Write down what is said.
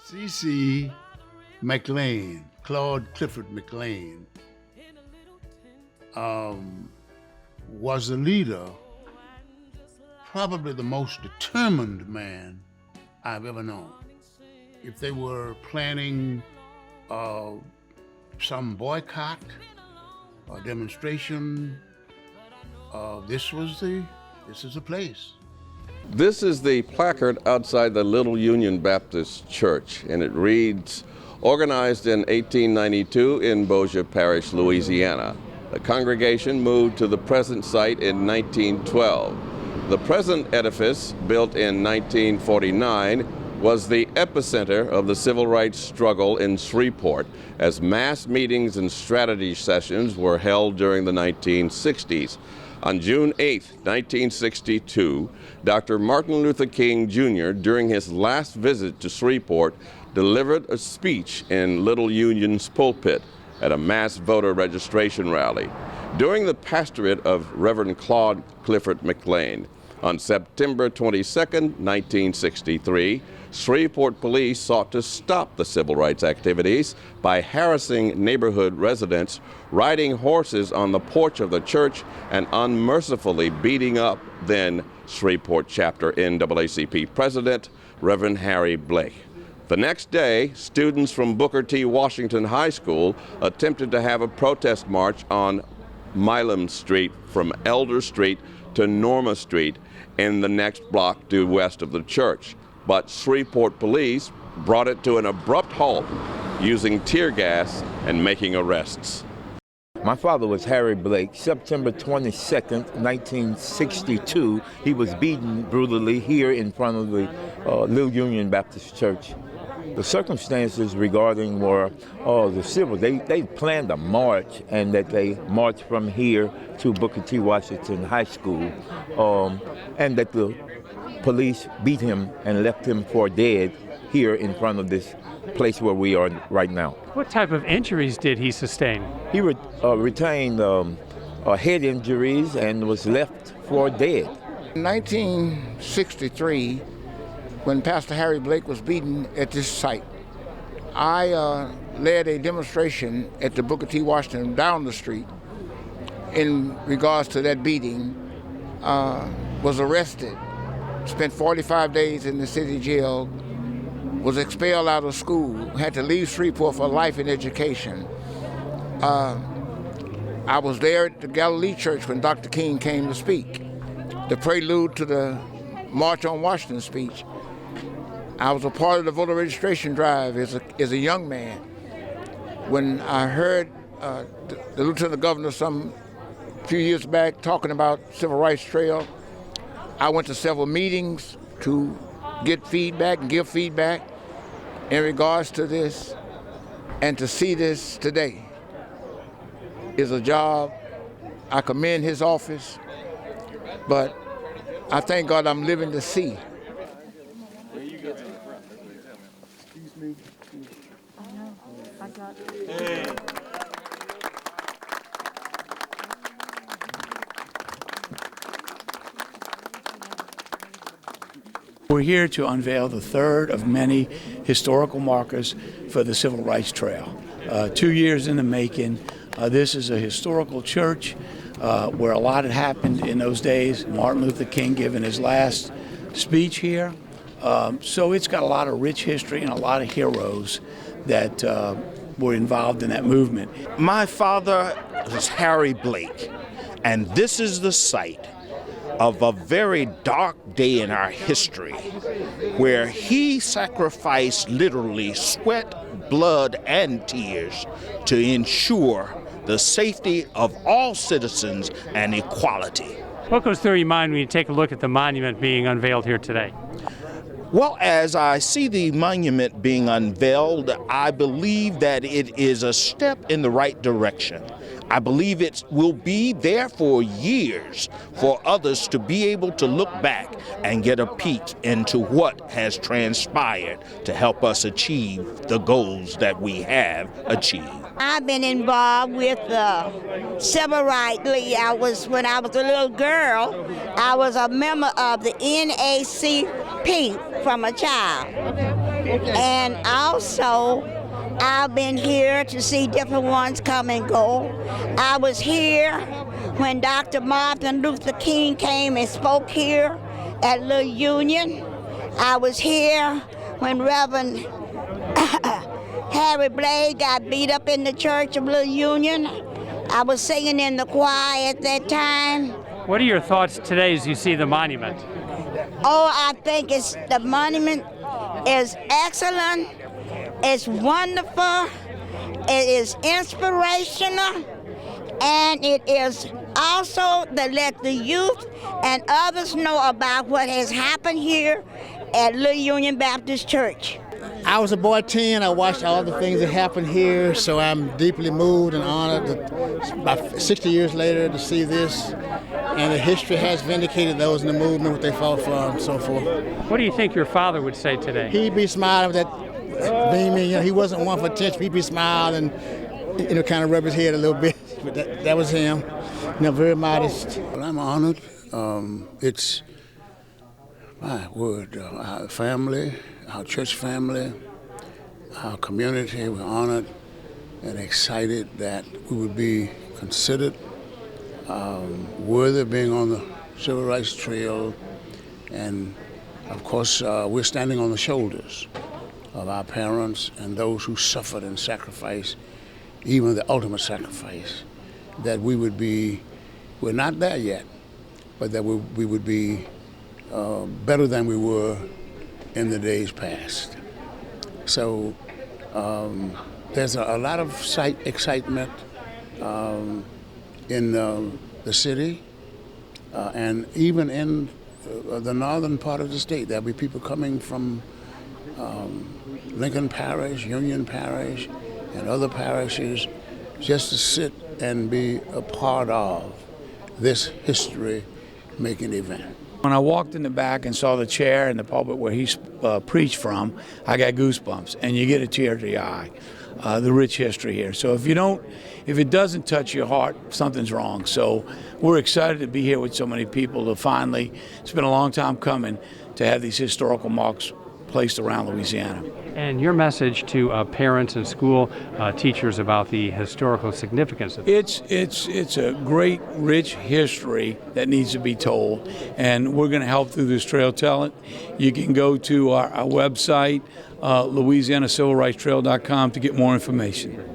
C.C. McLain, Claude Clifford McLain, was a leader, probably the most determined man I've ever known. If they were planning some boycott or demonstration, this is the place. This is the placard outside the Little Union Baptist Church, and it reads, organized in 1892 in Bossier Parish, Louisiana. The congregation moved to the present site in 1912. The present edifice, built in 1949, was the epicenter of the civil rights struggle in Shreveport, as mass meetings and strategy sessions were held during the 1960s. On June 8, 1962, Dr. Martin Luther King Jr., during his last visit to Shreveport, delivered a speech in Little Union's pulpit at a mass voter registration rally. During the pastorate of Reverend Claude Clifford McLain, on September 22, 1963, Shreveport police sought to stop the civil rights activities by harassing neighborhood residents, riding horses on the porch of the church, and unmercifully beating up then Shreveport Chapter NAACP President, Reverend Harry Blake. The next day, students from Booker T. Washington High School attempted to have a protest march on Milam Street from Elder Street to Norma Street in the next block due west of the church. But Shreveport police brought it to an abrupt halt, using tear gas and making arrests. My father was Harry Blake. September 22nd, 1962, he was beaten brutally here in front of the Little Union Baptist Church. The circumstances regarding were the civil. They planned a march, and that they marched from here to Booker T. Washington High School, and that the police beat him and left him for dead here in front of this place where we are right now. What type of injuries did he sustain? He retained head injuries and was left for dead. In 1963, when Pastor Harry Blake was beaten at this site, I led a demonstration at the Booker T. Washington down the street in regards to that beating, was arrested, spent 45 days in the city jail, was expelled out of school, had to leave Shreveport for life in education. I was there at the Galilee Church when Dr. King came to speak, the prelude to the March on Washington speech. I was a part of the voter registration drive as a young man. When I heard the Lieutenant Governor some few years back talking about Civil Rights Trail, I went to several meetings to get feedback and give feedback in regards to this, and to see this today is a job. I commend his office, but I thank God I'm living to see. We're here to unveil the third of many historical markers for the Civil Rights Trail. 2 years in the making. This is a historical church where a lot had happened in those days. Martin Luther King giving his last speech here. So it's got a lot of rich history and a lot of heroes that were involved in that movement. My father was Harry Blake, and this is the site of a very dark day in our history where he sacrificed literally sweat, blood, and tears to ensure the safety of all citizens and equality. What goes through your mind when you take a look at the monument being unveiled here today? Well, as I see the monument being unveiled, I believe that it is a step in the right direction. I believe it will be there for years for others to be able to look back and get a peek into what has transpired to help us achieve the goals that we have achieved. I've been involved with civil rights. When I was a little girl, I was a member of the NAACP from a child. And also, I've been here to see different ones come and go. I was here when Dr. Martin Luther King came and spoke here at Little Union. I was here when Reverend Harry Blade got beat up in the church of Little Union. I was singing in the choir at that time. What are your thoughts today as you see the monument? Oh, I think the monument is excellent. It's wonderful. It is inspirational. And it is also to let the youth and others know about what has happened here at Little Union Baptist Church. I was a boy 10. I watched all the things that happened here, so I'm deeply moved and honored that about 60 years later to see this. And the history has vindicated those in the movement, what they fought for, and so forth. What do you think your father would say today? He'd be smiling with that beaming. He wasn't one for attention. He'd be smiling and kind of rub his head a little bit. But that was him. Very modest. Well, I'm honored. It's my word. Our family, our church family, our community. We're honored and excited that we would be considered worthy of being on the Civil Rights Trail. And of course, we're standing on the shoulders of our parents and those who suffered and sacrificed, even the ultimate sacrifice, that we would be, we're not there yet, but that we would be better than we were in the days past. So there's a lot of excitement in the city and even in the northern part of the state. There'll be people coming from Lincoln Parish, Union Parish, and other parishes just to sit and be a part of this history-making event. When I walked in the back and saw the chair and the pulpit where he preached from, I got goosebumps, and you get a tear to the eye. The rich history here. So if it doesn't touch your heart, something's wrong. So we're excited to be here with so many people to finally, it's been a long time coming to have these historical marks placed around Louisiana. And your message to parents and school teachers about the historical significance of it? It's a great, rich history that needs to be told, and we're going to help through this trail. Tell it. You can go to our website, LouisianaCivilRightsTrail.com, to get more information.